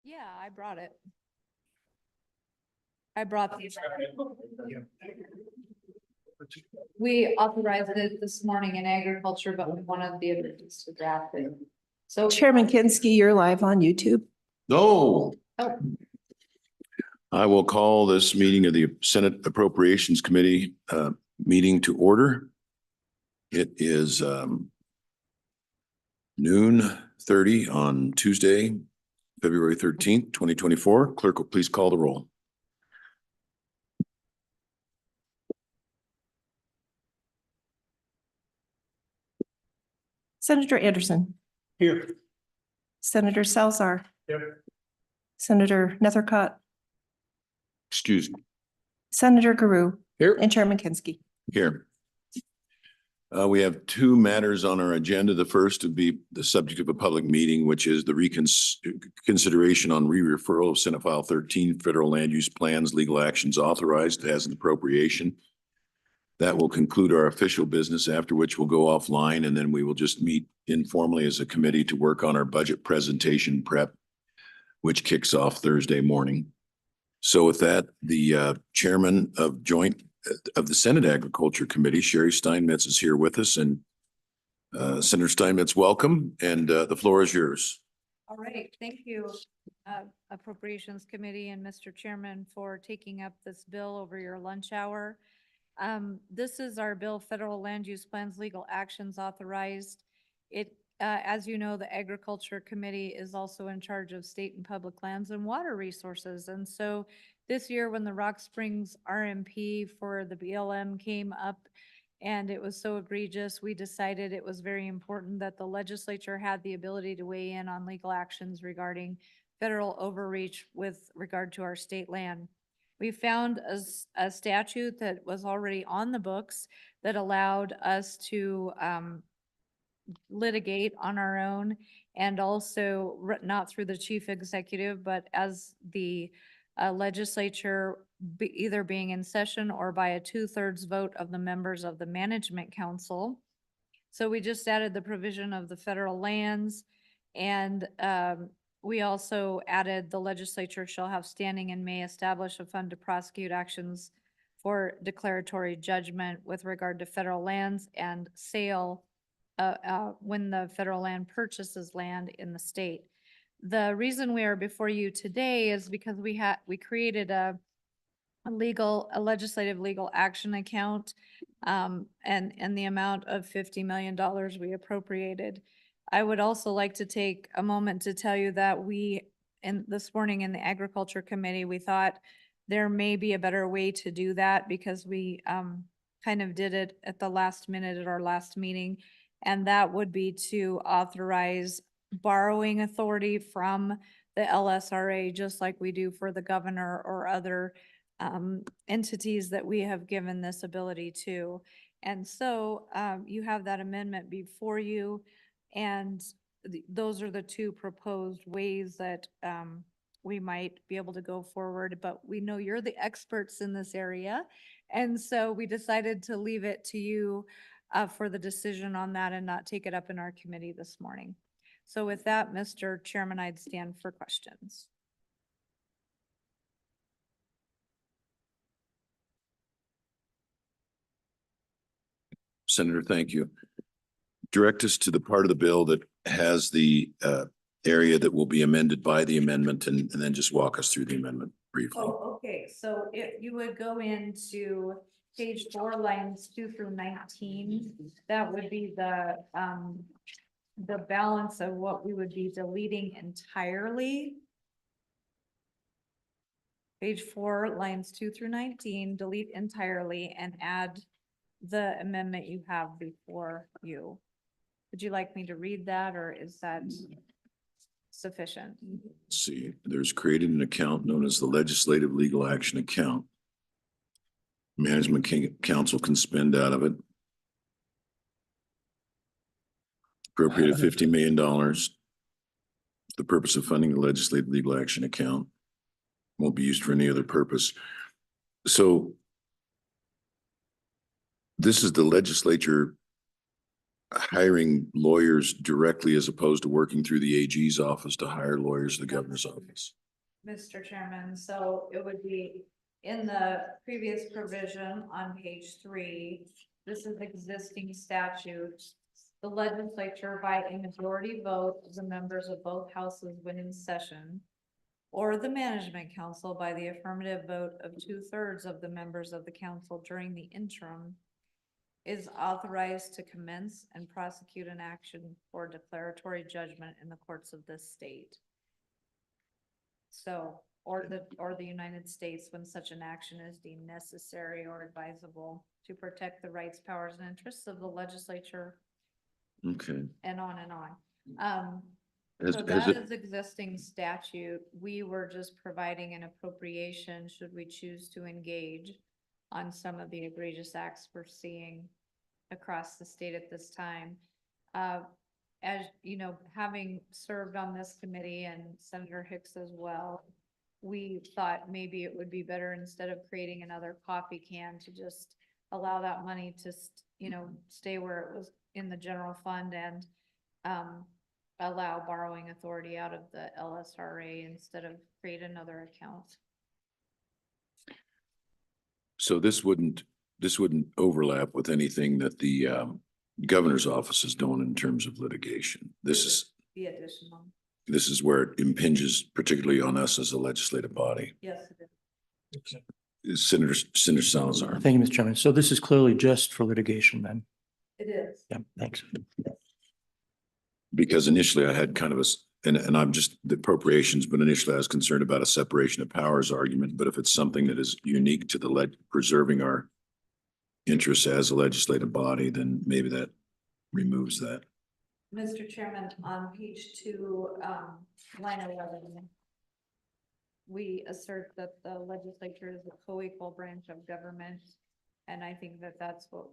Yeah, I brought it. I brought these. We authorized it this morning in agriculture, but we wanted the attorneys to draft it. So Chairman Kinsky, you're live on YouTube. No. Oh. I will call this meeting of the Senate Appropriations Committee meeting to order. It is noon 30 on Tuesday, February 13th, 2024. Clerk will please call the roll. Senator Anderson. Here. Senator Salzar. Here. Senator Nethercott. Excuse me. Senator Guru. Here. And Chairman Kinsky. Here. We have two matters on our agenda. The first would be the subject of a public meeting, which is the consideration on re-referral of Senate File 13, Federal Land Use Plans, Legal Actions Authorized as an Appropriation. That will conclude our official business, after which we'll go offline, and then we will just meet informally as a committee to work on our budget presentation prep, which kicks off Thursday morning. So with that, the chairman of the Senate Agriculture Committee, Sherry Steinmetz, is here with us, and Senator Steinmetz, welcome, and the floor is yours. All right, thank you, Appropriations Committee and Mr. Chairman, for taking up this bill over your lunch hour. This is our bill, Federal Land Use Plans, Legal Actions Authorized. As you know, the Agriculture Committee is also in charge of state and public lands and water resources. And so this year, when the Rock Springs RMP for the BLM came up and it was so egregious, we decided it was very important that the legislature had the ability to weigh in on legal actions regarding federal overreach with regard to our state land. We found a statute that was already on the books that allowed us to litigate on our own, and also not through the chief executive, but as the legislature either being in session or by a 2/3 vote of the members of the management council. So we just added the provision of the federal lands, and we also added the legislature shall have standing and may establish a fund to prosecute actions for declaratory judgment with regard to federal lands and sale when the federal land purchases land in the state. The reason we are before you today is because we created a legislative legal action account, and the amount of $50 million we appropriated. I would also like to take a moment to tell you that this morning in the Agriculture Committee, we thought there may be a better way to do that, because we kind of did it at the last minute at our last meeting. And that would be to authorize borrowing authority from the LSRA, just like we do for the governor or other entities that we have given this ability to. And so you have that amendment before you, and those are the two proposed ways that we might be able to go forward. But we know you're the experts in this area, and so we decided to leave it to you for the decision on that and not take it up in our committee this morning. So with that, Mr. Chairman, I'd stand for questions. Senator, thank you. Direct us to the part of the bill that has the area that will be amended by the amendment, and then just walk us through the amendment briefly. Oh, okay. So if you would go into page 4, lines 2 through 19, that would be the balance of what we would be deleting entirely. Page 4, lines 2 through 19, delete entirely and add the amendment you have before you. Would you like me to read that, or is that sufficient? Let's see, there's created an account known as the Legislative Legal Action Account. Management Council can spend out of it. Appropriated $50 million. The purpose of funding the Legislative Legal Action Account. Won't be used for any other purpose. So this is the legislature hiring lawyers directly as opposed to working through the AG's office to hire lawyers, the governor's office? Mr. Chairman, so it would be in the previous provision on page 3. This is existing statute. The legislature by a majority vote of the members of both houses when in session, or the management council by the affirmative vote of 2/3 of the members of the council during the interim, is authorized to commence and prosecute an action for declaratory judgment in the courts of this state. So, or the United States when such an action is deemed necessary or advisable to protect the rights, powers, and interests of the legislature, Okay. and on and on. Has- So has that it- is existing statute. We were just providing an appropriation should we choose to engage on some of the egregious acts we're seeing across the state at this time. As you know, having served on this committee and Senator Hicks as well, we thought maybe it would be better instead of creating another coffee can to just allow that money to, stay where it was in the general fund and, allow borrowing authority out of the LSRA instead of create another account. So this wouldn't overlap with anything that the governor's office is doing in terms of litigation. This The additional, is where it impinges particularly on us as a legislative body. yes, it is. Senator Salazar. Thank you, Mr. Chairman. So this is clearly just for litigation then? It is. Yeah, thanks. Because initially I had kind of and I'm just the appropriations, but initially I was concerned about a separation of powers argument. But if it's something that is unique to the preserving our interests as a legislative body, then maybe that removes that. Mr. Chairman, on page 2, line 11, we assert that the legislature is a co-equal branch of government. And I think that that's what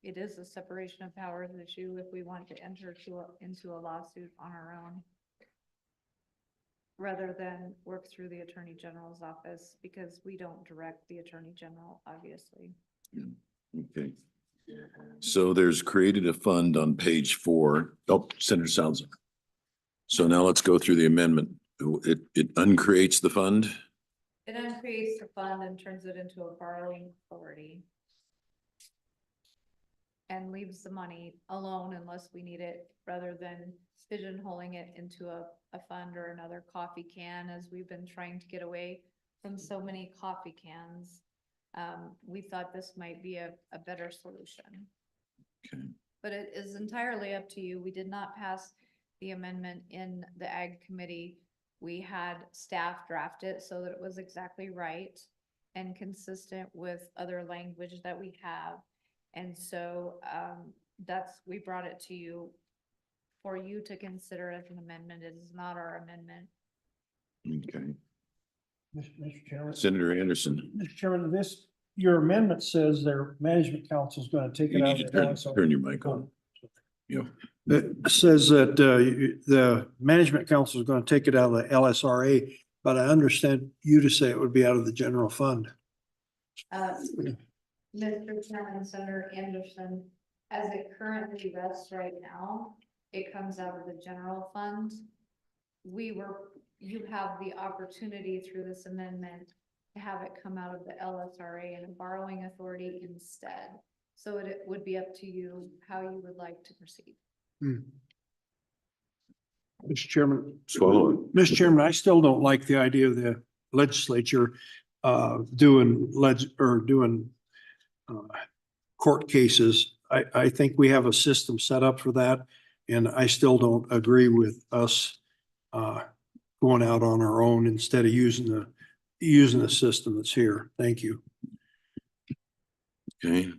it is a separation of powers issue if we want to enter into a lawsuit on our own, rather than work through the Attorney General's office, because we don't direct the Attorney General, obviously. Okay. So there's created a fund on page 4. Oh, Senator Salazar. So now let's go through the amendment. It uncreates the fund. It uncreates the fund and turns it into a borrowing authority. And leaves the money alone unless we need it, rather than pigeonholing it into a fund or another coffee can, as we've been trying to get away from so many coffee cans. We thought this might be a better solution. Okay. But it is entirely up to you. We did not pass the amendment in the Ag Committee. We had staff draft it so that it was exactly right and consistent with other language that we have. And so we brought it to you for you to consider as an amendment. It is not our amendment. Okay. Mr. Chairman. Senator Anderson, Mr. Chairman, your amendment says their management council is going to take you it out need of to the turn LSRA. your mic on. Yeah. It says that the management council is going to take it out of the LSRA, but I understand you to say it would be out of the general fund. Mr. Chairman, Senator Anderson, as it currently rests right now, it comes out of the general fund. You have the opportunity through this amendment to have it come out of the LSRA and a borrowing authority instead. So it would be up to you how you would like to proceed. Mr. Chairman. Swallow it. Mr. Chairman, I still don't like the idea of the legislature doing court cases. I think we have a system set up for that, and I still don't agree with us going out on our own instead of using the system that's here. Thank you. Okay.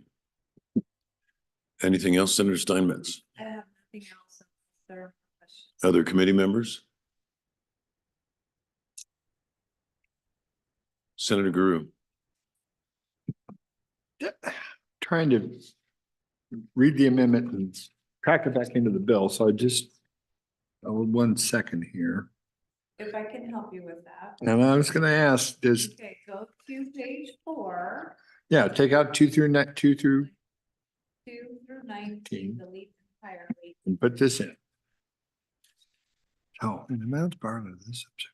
Anything else, Senator Steinmetz? I have nothing else, sir. Other committee members? Senator Guru. Trying to read the amendment and crack it back into the bill. So I just, 1 second here. If I can help you with that. And I was going to ask, Okay, go to page 4, take out 2 through 2 through 19, delete entirely. And put this in. Oh, and amounts borrowed under this subject.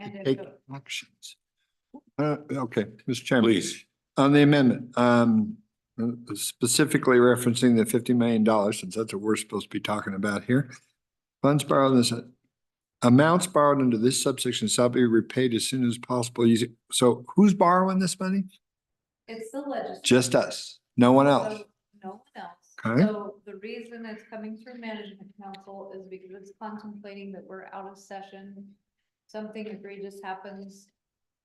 And To if take the- actions. Okay, Mr. Chairman. Please. On the amendment, specifically referencing the $50 million, since that's what we're supposed to be talking about here. Funds borrowed in this, amounts borrowed under this subsection shall be repaid as soon as possible using, so who's borrowing this money? It's the legislature. Just us, no one else. So, no one else. Okay. So the reason it's coming through management council is because it's contemplating that we're out of session. Something egregious happens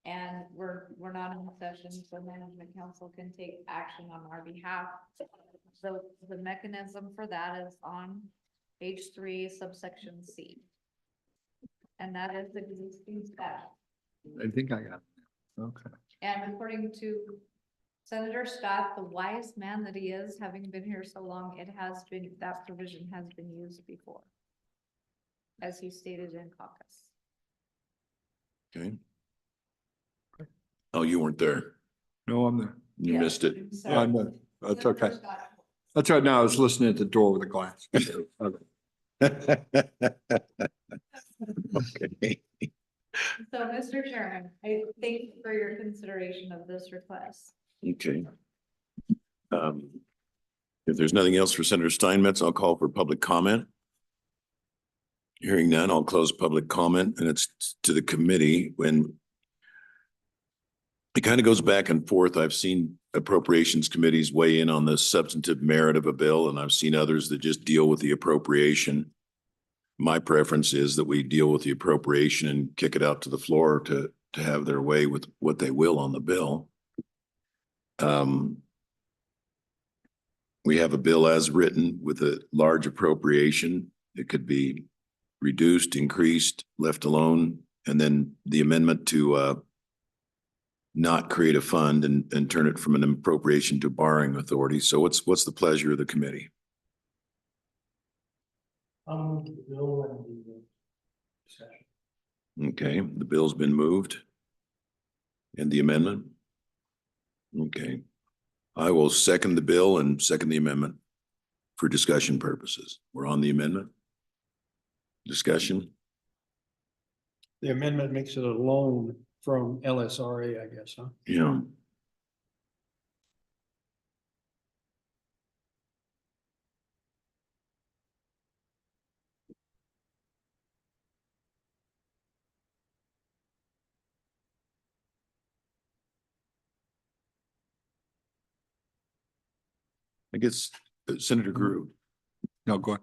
and we're not in session, so management council can take action on our behalf. So the mechanism for that is on page 3, subsection C. And that is the existing statute. I think I got it. Okay. And according to Senator Scott, the wise man that he is, having been here so long, that provision has been used before, as he stated in caucus. Okay. Oh, you weren't there. No, I'm there. You Yeah. missed it. So- I know. That's okay. Senator Scott- That's right. Now I was listening at the door with a glass. Okay. So, Mr. Chairman, I thank you for your consideration of this request. Okay. If there's nothing else for Senator Steinmetz, I'll call for public comment. Hearing none, I'll close public comment, and it's to the committee. When it kind of goes back and forth, I've seen appropriations committees weigh in on the substantive merit of a bill, and I've seen others that just deal with the appropriation. My preference is that we deal with the appropriation and kick it out to the floor to have their way with what they will on the bill. We have a bill as written with a large appropriation. It could be reduced, increased, left alone, and then the amendment to not create a fund and turn it from an appropriation to borrowing authority. So what's the pleasure of the committee? I'll move the bill and the discussion. Okay, the bill's been moved. And the amendment? Okay. I will second the bill and second the amendment for discussion purposes. We're on the amendment. Discussion? The amendment makes it a loan from LSRA, I guess, huh? Yeah. I guess Senator Grew. No, go ahead.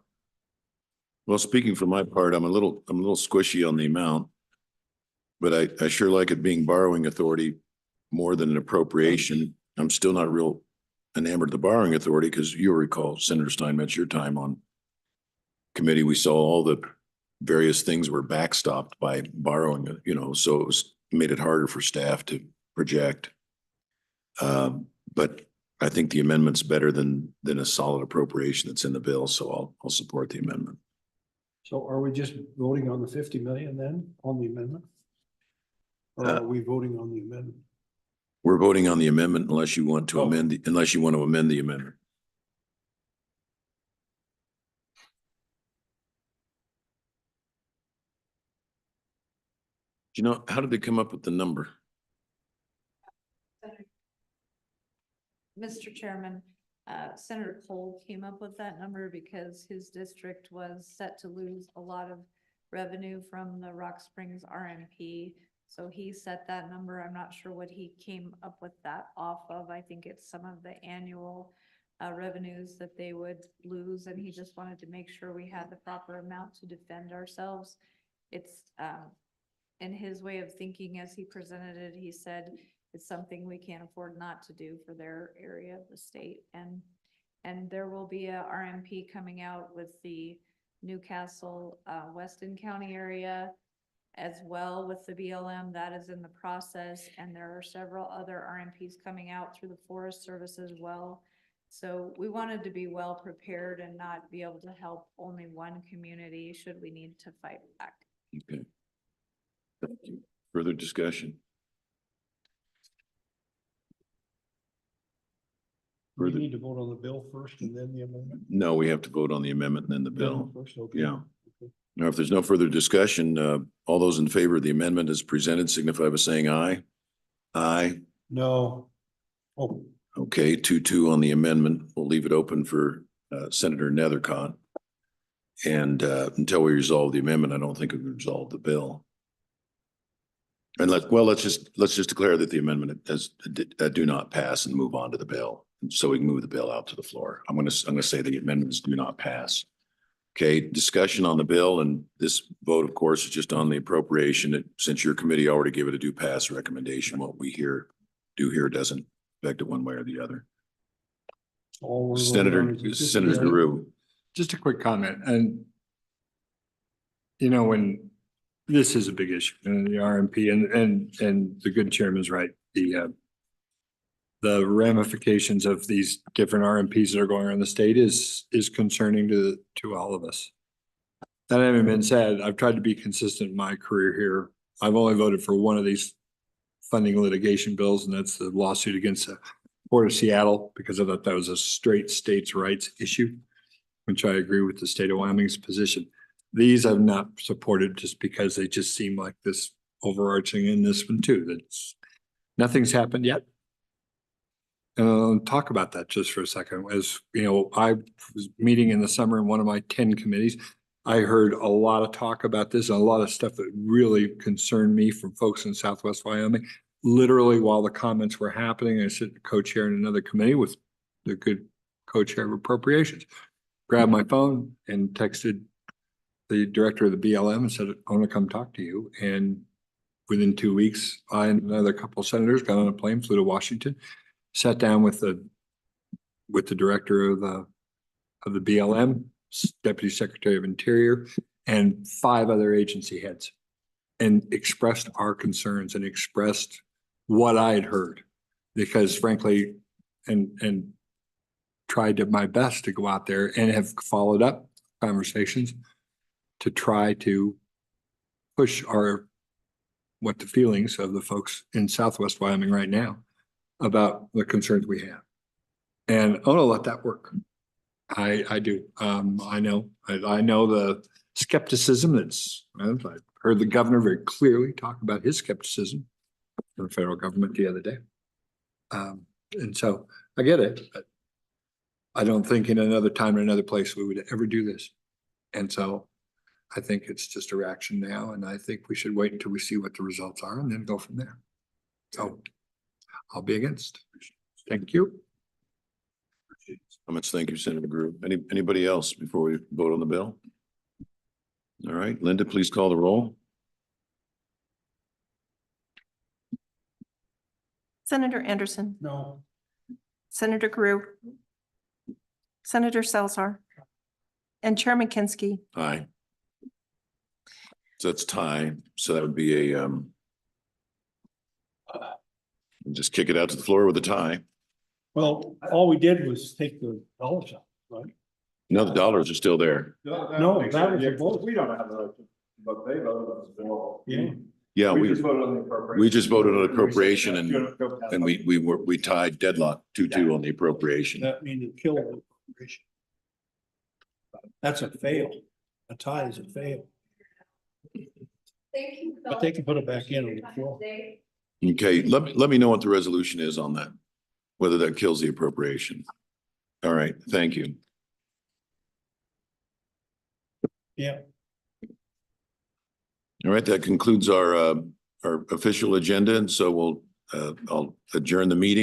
Well, speaking for my part, I'm a little squishy on the amount. But I sure like it being borrowing authority more than an appropriation. I'm still not real enamored of the borrowing authority because you'll recall, Senator Steinmetz, your time on committee, we saw all the various things were backstopped by borrowing, so it made it harder for staff to project. But I think the amendment's better than a solid appropriation that's in the bill, so I'll support the amendment. So are we just voting on the 50 million then on the amendment? Or are we voting on the amendment? We're voting on the amendment unless you want to amend the amendment. Do you know, how did they come up with the number? Mr. Chairman, Senator Cole came up with that number because his district was set to lose a lot of revenue from the Rock Springs RMP. So he set that number. I'm not sure what he came up with that off of. I think it's some of the annual revenues that they would lose, and he just wanted to make sure we had the proper amount to defend ourselves. It's in his way of thinking as he presented it, he said it's something we can't afford not to do for their area of the state. And there will be a RMP coming out with the Newcastle, Weston County area as well with the BLM. That is in the process. And there are several other RMPs coming out through the Forest Service as well. So we wanted to be well prepared and not be able to help only one community should we need to fight back. Okay. Thank you. Further discussion? We Further- need to vote on the bill first and then the amendment. No, we have to vote on the amendment and then the bill. First, okay. Yeah. Now, if there's no further discussion, all those in favor of the amendment as presented signify by saying aye. Aye. No. Oh, Okay, 2-2 on the amendment. We'll leave it open for Senator Nethercott. And until we resolve the amendment, I don't think we can resolve the bill. And let's just declare that the amendment does do not pass and move on to the bill. So we can move the bill out to the floor. I'm gonna say the amendments do not pass. Okay, discussion on the bill, and this vote, of course, is just on the appropriation. Since your committee already gave it a do pass recommendation, what we do here doesn't affect it one way or the other. all we're voting on is Senator Guru. Just a quick comment, and when this is a big issue, and the RMP and the good chairman's right, the ramifications of these different RMPs that are going around the state is concerning to all of us. That having been said, I've tried to be consistent in my career here. I've only voted for one of these funding litigation bills, and that's the lawsuit against the Port of Seattle, because I thought that was a straight states' rights issue, which I agree with the state of Wyoming's position. These I've not supported just because they just seem like this overarching in this one too. That's nothing's happened yet. And I'll talk about that just for a second. As you know, I was meeting in the summer in one of my 10 committees. I heard a lot of talk about this and a lot of stuff that really concerned me from folks in Southwest Wyoming. Literally while the comments were happening, I sit co-chair in another committee with the good co-chair of Appropriations. Grabbed my phone and texted the director of the BLM and said, I want to come talk to you. And within 2 weeks, I and another couple of senators got on a plane, flew to Washington, sat down with the director of the BLM, Deputy Secretary of Interior, and 5 other agency heads, and expressed our concerns and expressed what I had heard, because frankly, and tried my best to go out there and have followed up conversations to try to push what the feelings of the folks in Southwest Wyoming right now about the concerns we have. And I want to let that work. I do. I know the skepticism I've heard the governor very clearly talk about his skepticism of the federal government the other day. And so I get it, but I don't think in another time, in another place, we would ever do this. And so I think it's just a reaction now, and I think we should wait until we see what the results are and then go from there. So I'll be against. Thank you. Comments. Thank you, Senator Guru. Anybody else before we vote on the bill? All right, Linda, please call the roll. Senator Anderson, No. Senator Guru, Senator Salzar, and Chairman Kinsky. Aye. So that's tie. So that would be a just kick it out to the floor with a tie. Well, all we did was take the dollars out, right? No, the dollars are still there. No, that was a vote. We don't have the, but they voted on this bill. Yeah. Yeah, We just voted on the appropriation. we just voted on appropriation and we tied deadlock 2-2 on the appropriation. That means it killed the appropriation. That's a fail. A tie is a fail. But they can put it back in on the floor. Okay, let me know what the resolution is on that, whether that kills the appropriation. All right, thank you. Yeah. All right, that concludes our official agenda, and so I'll adjourn the meeting.